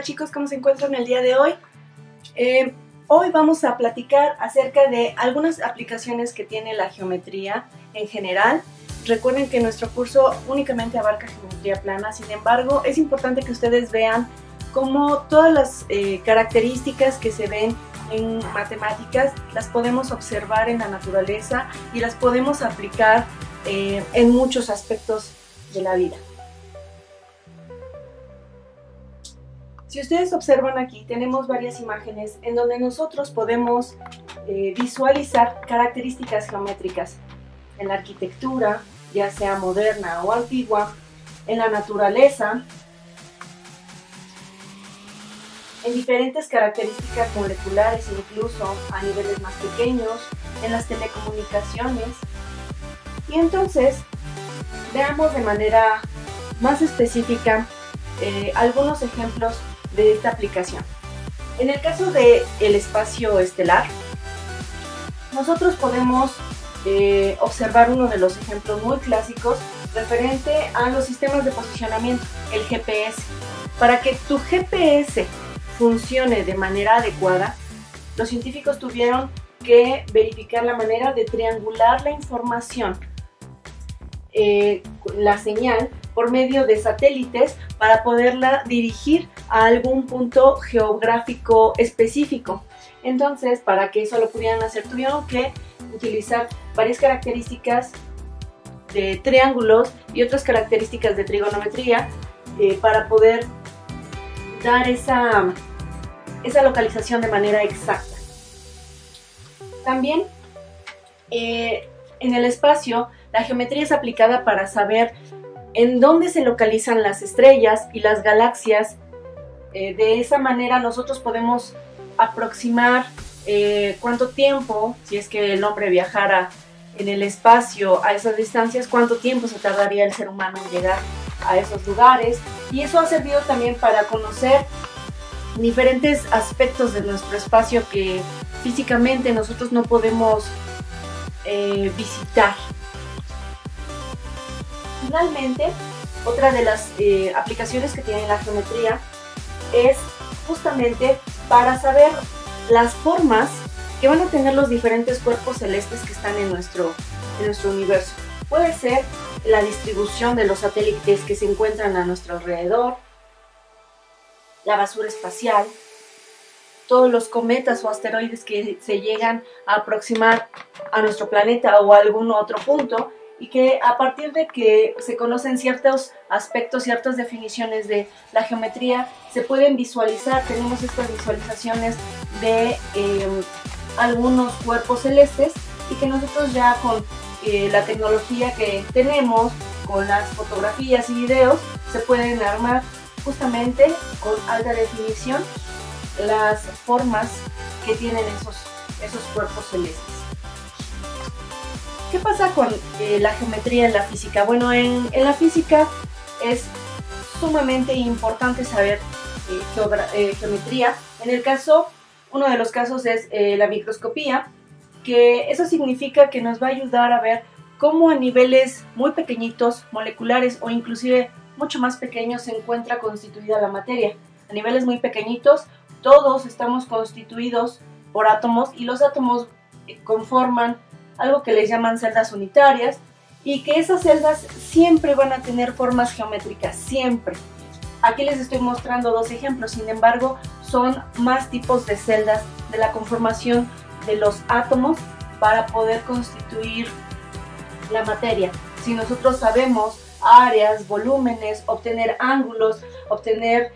chicos, ¿cómo se encuentran el día de hoy? Hoy vamos a platicar acerca de algunas aplicaciones que tiene la geometría en general. Recuerden que nuestro curso únicamente abarca geometría plana, sin embargo es importante que ustedes vean cómo todas las características que se ven en matemáticas las podemos observar en la naturaleza y las podemos aplicar en muchos aspectos de la vida. Si ustedes observan aquí, tenemos varias imágenes en donde nosotros podemos visualizar características geométricas en la arquitectura, ya sea moderna o antigua, en la naturaleza, en diferentes características moleculares, incluso a niveles más pequeños, en las telecomunicaciones. Y entonces, veamos de manera más específica algunos ejemplos de esta aplicación. En el caso del espacio estelar, nosotros podemos observar uno de los ejemplos muy clásicos referente a los sistemas de posicionamiento, el GPS. Para que tu GPS funcione de manera adecuada, los científicos tuvieron que verificar la manera de triangular la información, la señal, por medio de satélites para poderla dirigir a algún punto geográfico específico. Entonces, para que eso lo pudieran hacer, tuvieron que utilizar varias características de triángulos y otras características de trigonometría para poder dar esa localización de manera exacta. También en el espacio, la geometría es aplicada para saber en dónde se localizan las estrellas y las galaxias. De esa manera nosotros podemos aproximar cuánto tiempo, si es que el hombre viajara en el espacio a esas distancias, cuánto tiempo se tardaría el ser humano en llegar a esos lugares. Y eso ha servido también para conocer diferentes aspectos de nuestro espacio que físicamente nosotros no podemos visitar. Finalmente, otra de las aplicaciones que tiene la geometría es justamente para saber las formas que van a tener los diferentes cuerpos celestes que están en nuestro universo. Puede ser la distribución de los satélites que se encuentran a nuestro alrededor, la basura espacial, todos los cometas o asteroides que se llegan a aproximar a nuestro planeta o a algún otro punto, y que a partir de que se conocen ciertos aspectos, ciertas definiciones de la geometría, se pueden visualizar. Tenemos estas visualizaciones de algunos cuerpos celestes y que nosotros ya con la tecnología que tenemos, con las fotografías y videos, se pueden armar justamente con alta definición las formas que tienen esos cuerpos celestes. ¿Qué pasa con la geometría en la física? Bueno, en la física es sumamente importante saber geometría. Uno de los casos es la microscopía, que eso significa que nos va a ayudar a ver cómo a niveles muy pequeñitos, moleculares o inclusive mucho más pequeños, se encuentra constituida la materia. A niveles muy pequeñitos, todos estamos constituidos por átomos y los átomos conforman algo que les llaman celdas unitarias, y que esas celdas siempre van a tener formas geométricas, siempre. Aquí les estoy mostrando dos ejemplos, sin embargo, son más tipos de celdas de la conformación de los átomos para poder constituir la materia. Si nosotros sabemos áreas, volúmenes, obtener ángulos, obtener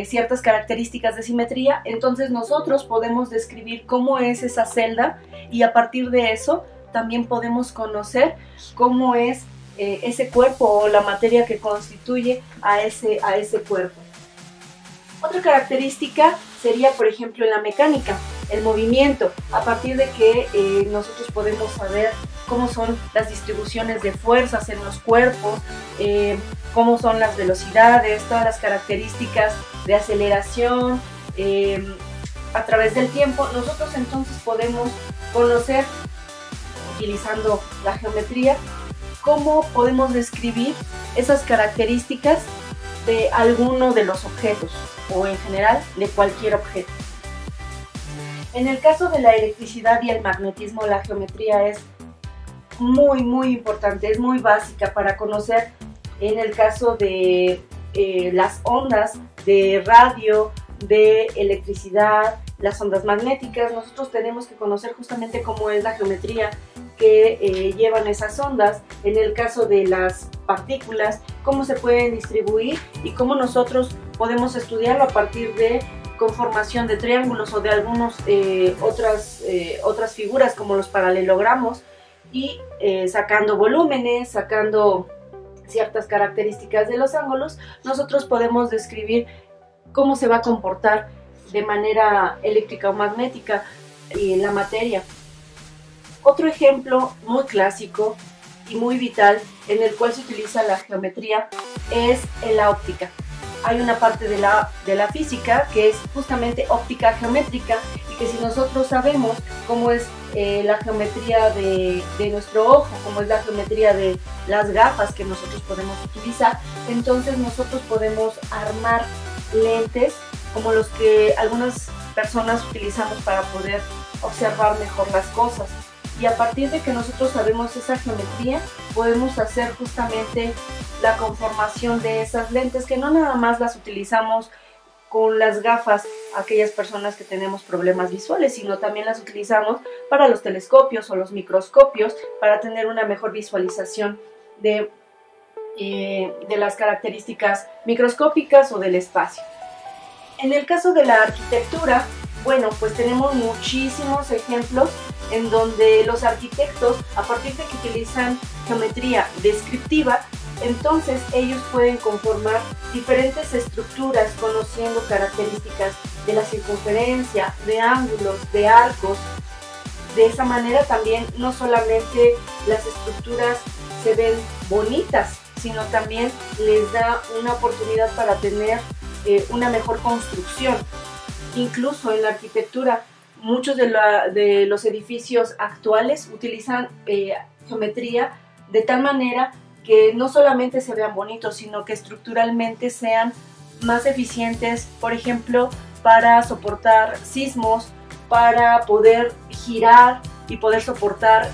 ciertas características de simetría, entonces nosotros podemos describir cómo es esa celda, y a partir de eso también podemos conocer cómo es ese cuerpo o la materia que constituye a ese cuerpo. Otra característica sería, por ejemplo, en la mecánica, el movimiento, a partir de que nosotros podemos saber cómo son las distribuciones de fuerzas en los cuerpos, cómo son las velocidades, todas las características de aceleración a través del tiempo. Nosotros entonces podemos conocer, utilizando la geometría, cómo podemos describir esas características de alguno de los objetos. o en general de cualquier objeto. En el caso de la electricidad y el magnetismo, la geometría es muy importante, es muy básica para conocer. En el caso de las ondas de radio, de electricidad, las ondas magnéticas, nosotros tenemos que conocer justamente cómo es la geometría que llevan esas ondas. En el caso de las partículas, cómo se pueden distribuir y cómo nosotros podemos estudiarlo a partir de conformación de triángulos o de algunas otras figuras como los paralelogramos, y sacando volúmenes, sacando ciertas características de los ángulos, nosotros podemos describir cómo se va a comportar de manera eléctrica o magnética la materia. Otro ejemplo muy clásico y muy vital en el cual se utiliza la geometría es en la óptica. Hay una parte de la física que es justamente óptica geométrica, y que si nosotros sabemos cómo es la geometría de nuestro ojo, cómo es la geometría de las gafas que nosotros podemos utilizar, entonces nosotros podemos armar lentes como los que algunas personas utilizamos para poder observar mejor las cosas. Y a partir de que nosotros sabemos esa geometría, podemos hacer justamente la conformación de esas lentes, que no nada más las utilizamos con las gafas aquellas personas que tenemos problemas visuales, sino también las utilizamos para los telescopios o los microscopios para tener una mejor visualización de las características microscópicas o del espacio. En el caso de la arquitectura, bueno, pues tenemos muchísimos ejemplos en donde los arquitectos, a partir de que utilizan geometría descriptiva, entonces ellos pueden conformar diferentes estructuras conociendo características de la circunferencia, de ángulos, de arcos. De esa manera también no solamente las estructuras se ven bonitas, sino también les da una oportunidad para tener una mejor construcción. Incluso en la arquitectura, muchos de los edificios actuales utilizan geometría de tal manera que no solamente se vean bonitos, sino que estructuralmente sean más eficientes, por ejemplo, para soportar sismos, para poder girar y poder soportar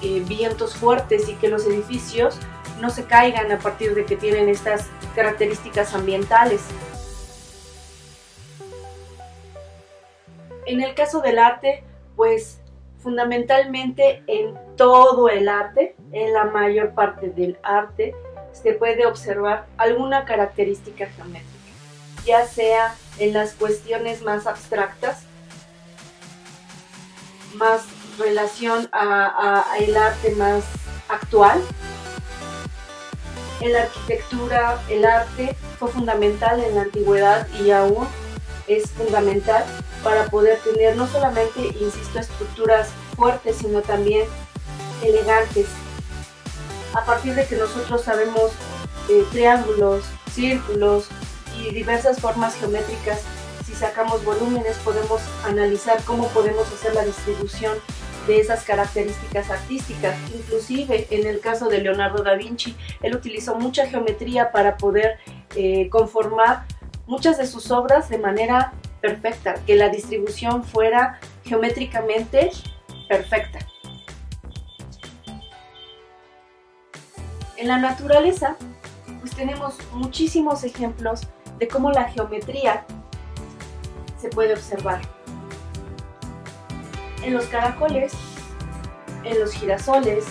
vientos fuertes, y que los edificios no se caigan a partir de que tienen estas características ambientales. En el caso del arte, pues fundamentalmente en todo el arte, en la mayor parte del arte, se puede observar alguna característica geométrica, ya sea en las cuestiones más abstractas, más relación a el arte más actual. En la arquitectura, el arte fue fundamental en la antigüedad y aún es fundamental para poder tener no solamente, insisto, estructuras fuertes, sino también elegantes. A partir de que nosotros sabemos triángulos, círculos y diversas formas geométricas, si sacamos volúmenes podemos analizar cómo podemos hacer la distribución de esas características artísticas. Inclusive en el caso de Leonardo da Vinci, él utilizó mucha geometría para poder conformar muchas de sus obras de manera perfecta, que la distribución fuera geométricamente perfecta. En la naturaleza, pues tenemos muchísimos ejemplos de cómo la geometría se puede observar. En los caracoles, en los girasoles,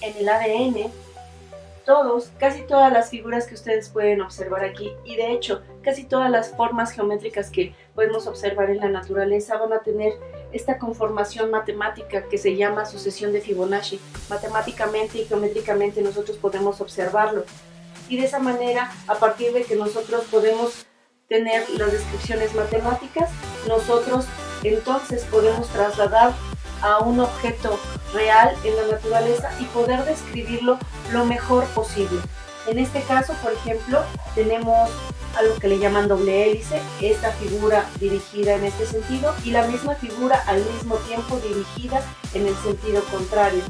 en el ADN, casi todas las figuras que ustedes pueden observar aquí, y de hecho casi todas las formas geométricas que podemos observar en la naturaleza van a tener esta conformación matemática que se llama sucesión de Fibonacci. Matemáticamente y geométricamente nosotros podemos observarlo, y de esa manera, a partir de que nosotros podemos tener las descripciones matemáticas, nosotros entonces podemos trasladar a un objeto real en la naturaleza y poder describirlo lo mejor posible. En este caso, por ejemplo, tenemos algo que le llaman doble hélice, esta figura dirigida en este sentido y la misma figura al mismo tiempo dirigida en el sentido contrario.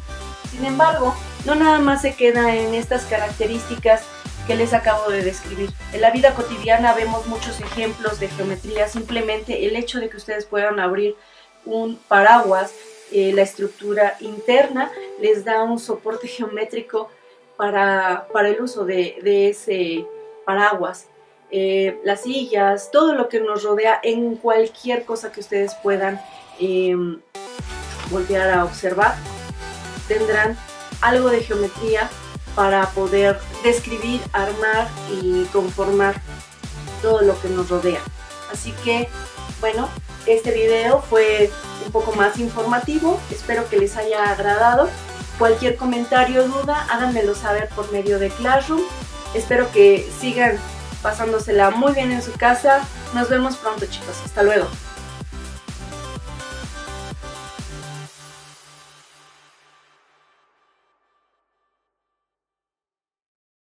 Sin embargo, no nada más se queda en estas características que les acabo de describir. En la vida cotidiana vemos muchos ejemplos de geometría. Simplemente el hecho de que ustedes puedan abrir un paraguas, la estructura interna les da un soporte geométrico para el uso de ese paraguas. Las sillas, todo lo que nos rodea, en cualquier cosa que ustedes puedan voltear a observar, tendrán algo de geometría para poder describir, armar y conformar todo lo que nos rodea. Así que, bueno, este video fue un poco más informativo, espero que les haya agradado. Cualquier comentario o duda, háganmelo saber por medio de Classroom. Espero que sigan pasándosela muy bien en su casa. Nos vemos pronto, chicos. Hasta luego.